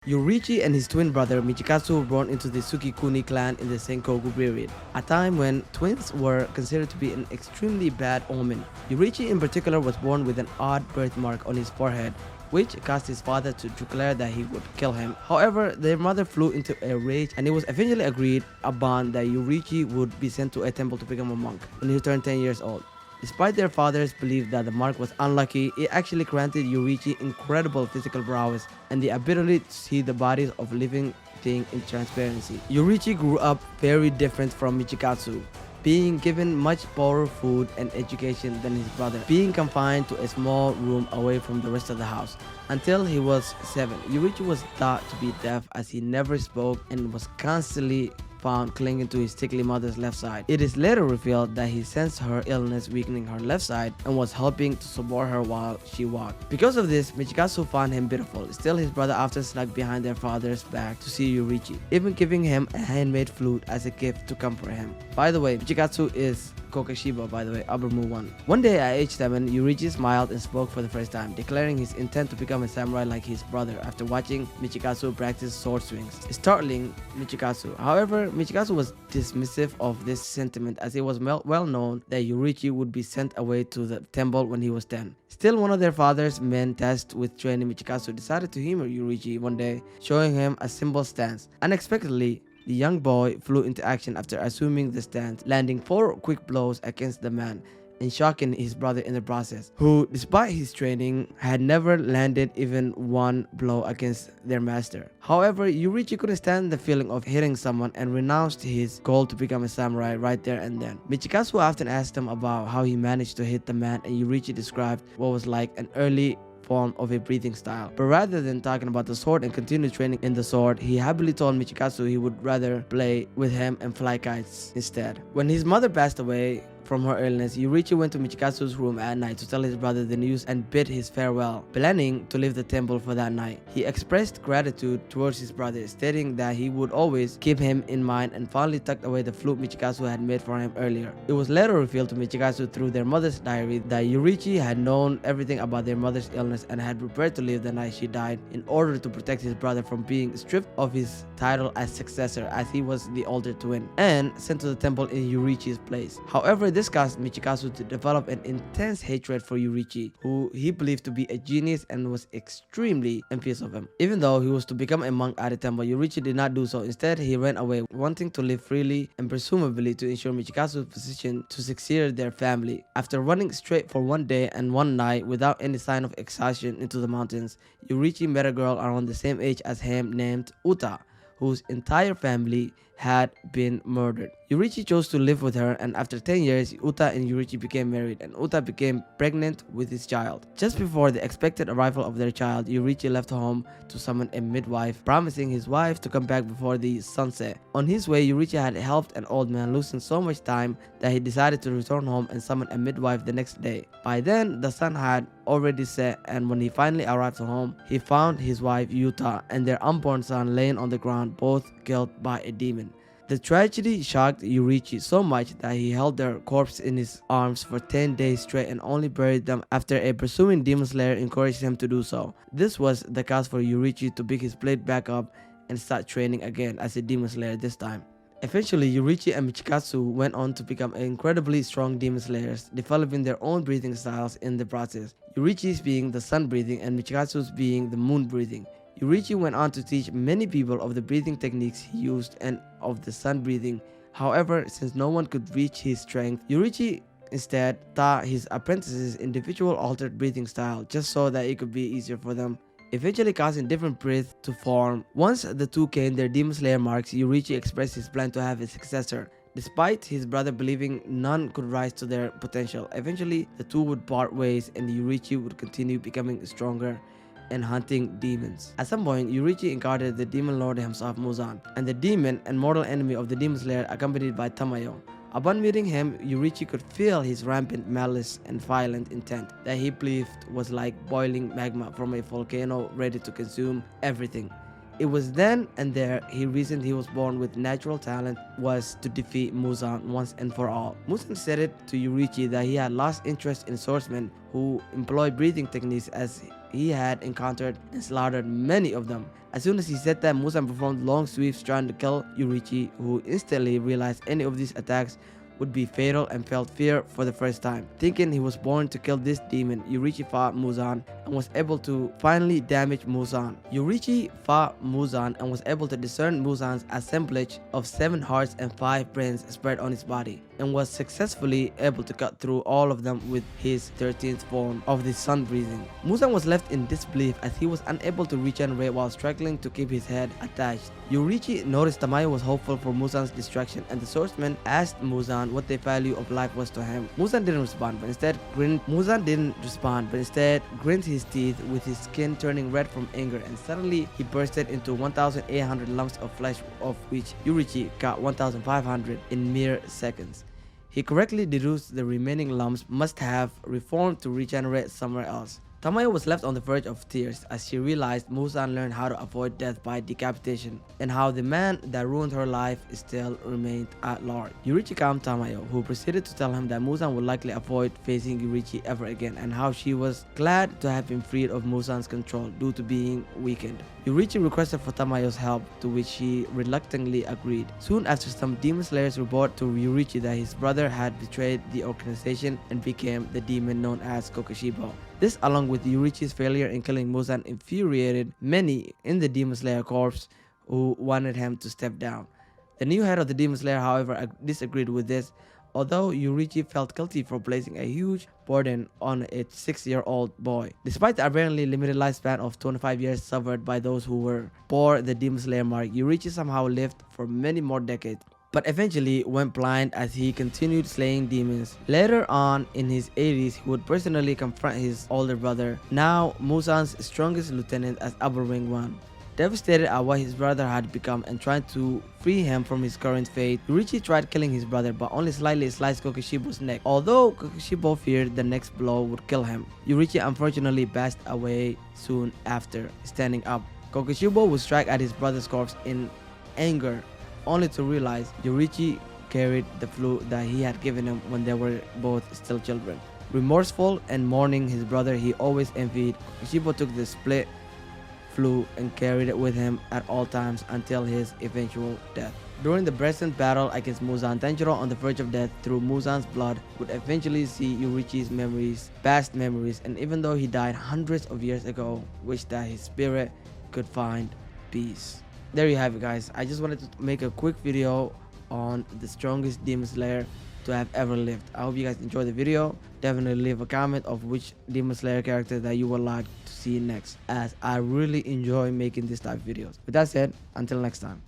Yoriichi and his twin brother Michikazu were born into the Tsukiguni clan in the Sengoku period, a time when twins were considered to be an extremely bad omen. Yoriichi in particular was born with an odd birthmark on his forehead, which caused his father to declare that he would kill him. However, their mother flew into a rage and it was eventually agreed upon that Yoriichi would be sent to a temple to become a monk when he turned 10 years old. Despite their father's belief that the mark was unlucky, it actually granted Yoriichi incredible physical prowess and the ability to see the bodies of living things in transparency. Yoriichi grew up very different from Michikazu, being given much poorer food and education than his brother, being confined to a small room away from the rest of the house. Until he was 7, Yoriichi was thought to be deaf as he never spoke and was constantly found clinging to his sickly mother's left side. It is later revealed that he sensed her illness weakening her left side and was helping to support her while she walked. Because of this, Michikazu found him pitiful. Still, his brother often snuck behind their father's back to see Yoriichi, even giving him a handmade flute as a gift to comfort him. By the way, Michikazu is Kokeshiba, by the way, Abermu 1. One day at age 7, Yoriichi smiled and spoke for the first time, declaring his intent to become a samurai like his brother after watching Michikazu practice sword swings, startling Michikazu. However, Michikazu was dismissive of this sentiment as it was well known that Yoriichi would be sent away to the temple when he was 10. Still, one of their father's men tasked with training Michikazu decided to humor Yoriichi one day, showing him a simple stance. Unexpectedly, the young boy flew into action after assuming the stance, landing 4 quick blows against the man and shocking his brother in the process, who, despite his training, had never landed even one blow against their master. However, Yoriichi couldn't stand the feeling of hitting someone and renounced his goal to become a samurai right there and then. Michikazu often asked him about how he managed to hit the man, and Yoriichi described what was like an early form of a breathing style. But rather than talking about the sword and continue training in the sword, he happily told Michikazu he would rather play with him and fly kites instead. When his mother passed away from her illness, Yoriichi went to Michikazu's room at night to tell his brother the news and bid his farewell, planning to leave the temple for that night. He expressed gratitude towards his brother, stating that he would always keep him in mind and finally tucked away the flute Michikazu had made for him earlier. It was later revealed to Michikazu through their mother's diary that Yoriichi had known everything about their mother's illness and had prepared to leave the night she died in order to protect his brother from being stripped of his title as successor, as he was the older twin, and sent to the temple in Yoriichi's place. However, this caused Michikazu to develop an intense hatred for Yoriichi, who he believed to be a genius and was extremely envious of him. Even though he was to become a monk at the temple, Yoriichi did not do so. Instead, he ran away, wanting to live freely and presumably to ensure Michikazu's position to succeed their family. After running straight for one day and one night without any sign of exhaustion into the mountains, Yoriichi met a girl around the same age as him named Uta, whose entire family had been murdered. Yoriichi chose to live with her, and after 10 years, Uta and Yoriichi became married, and Uta became pregnant with his child. Just before the expected arrival of their child, Yoriichi left home to summon a midwife, promising his wife to come back before the sunset. On his way, Yoriichi had helped an old man losing so much time that he decided to return home and summon a midwife the next day. By then, the sun had already set, and when he finally arrived home, he found his wife Yuta and their unborn son laying on the ground, both killed by a demon. The tragedy shocked Yoriichi so much that he held their corpse in his arms for 10 days straight and only buried them after a presuming demon slayer encouraged him to do so. This was the cause for Yoriichi to pick his blade back up and start training again as a demon slayer this time. Eventually, Yoriichi and Michikazu went on to become incredibly strong demon slayers, developing their own breathing styles in the process, Yoriichi's being the sun breathing and Michikazu's being the moon breathing. Yoriichi went on to teach many people of the breathing techniques he used and of the sun breathing. However, since no one could reach his strength, Yoriichi instead taught his apprentices individual altered breathing style just so that it could be easier for them, eventually causing different breaths to form. Once the two gained their demon slayer marks, Yoriichi expressed his plan to have a successor, despite his brother believing none could rise to their potential. Eventually, the two would part ways and Yoriichi would continue becoming stronger and hunting demons. At some point, Yoriichi encountered the demon lord himself, Muzan, and the demon and mortal enemy of the demon slayer accompanied by Tamayo. Upon meeting him, Yoriichi could feel his rampant malice and violent intent that he believed was like boiling magma from a volcano ready to consume everything. It was then and there he reasoned he was born with natural talent was to defeat Muzan once and for all. Muzan said it to Yoriichi that he had lost interest in swordsmen who employ breathing techniques as he had encountered and slaughtered many of them. As soon as he said that, Muzan performed long sweeps trying to kill Yoriichi, who instantly realized any of these attacks would be fatal and felt fear for the first time. Thinking he was born to kill this demon, Yoriichi fought Muzan and was able to finally damage Muzan. Yoriichi fought Muzan and was able to discern Muzan's assemblage of 7 hearts and 5 brains spread on his body, and was successfully able to cut through all of them with his 13th form of the sun breathing. Muzan was left in disbelief as he was unable to regenerate while struggling to keep his head attached. Yoriichi noticed Tamayo was hopeful for Muzan's destruction, and the swordsman asked Muzan what the value of life was to him. Muzan didn't respond, but instead grinned his teeth with his skin turning red from anger, and suddenly he bursted into 1,800 lumps of flesh, of which Yoriichi got 1,500 in mere seconds. He correctly deduced the remaining lumps must have reformed to regenerate somewhere else. Tamayo was left on the verge of tears as she realized Muzan learned how to avoid death by decapitation, and how the man that ruined her life still remained at large. Yoriichi calmed Tamayo, who proceeded to tell him that Muzan would likely avoid facing Yoriichi ever again, and how she was glad to have been freed of Muzan's control due to being weakened. Yoriichi requested for Tamayo's help, to which she reluctantly agreed. Soon after, some demon slayers report to Yoriichi that his brother had betrayed the organization and became the demon known as Kokushibo. This, along with Yoriichi's failure in killing Muzan, infuriated many in the Demon Slayer Corps who wanted him to step down. The new head of the Demon Slayer, however, disagreed with this, although Yoriichi felt guilty for placing a huge burden on a 6-year-old boy. Despite the apparently limited lifespan of 25 years suffered by those who bore the Demon Slayer mark, Yoriichi somehow lived for many more decades, but eventually went blind as he continued slaying demons. Later on, in his 80s, he would personally confront his older brother, now Muzan's strongest lieutenant, as Upper Wing 1. Devastated at what his brother had become and trying to free him from his current fate, Yoriichi tried killing his brother but only slightly sliced Kokushibo's neck, although Kokushibo feared the next blow would kill him. Yoriichi unfortunately passed away soon after. Standing up, Kokushibo would strike at his brother's corpse in anger, only to realize Yoriichi carried the flu that he had given him when they were both still children. Remorseful and mourning his brother he always envied, Kokushibo took the split flu and carried it with him at all times until his eventual death. During the present battle against Muzan, Tanjiro, on the verge of death through Muzan's blood, would eventually see Yoriichi's memories, past memories, and even though he died hundreds of years ago, wished that his spirit could find peace. There you have it, guys. I just wanted to make a quick video on the strongest Demon Slayer to have ever lived. I hope you guys enjoyed the video. Definitely leave a comment of which Demon Slayer character that you would like to see next, as I really enjoy making this type of videos. With that said, until next time.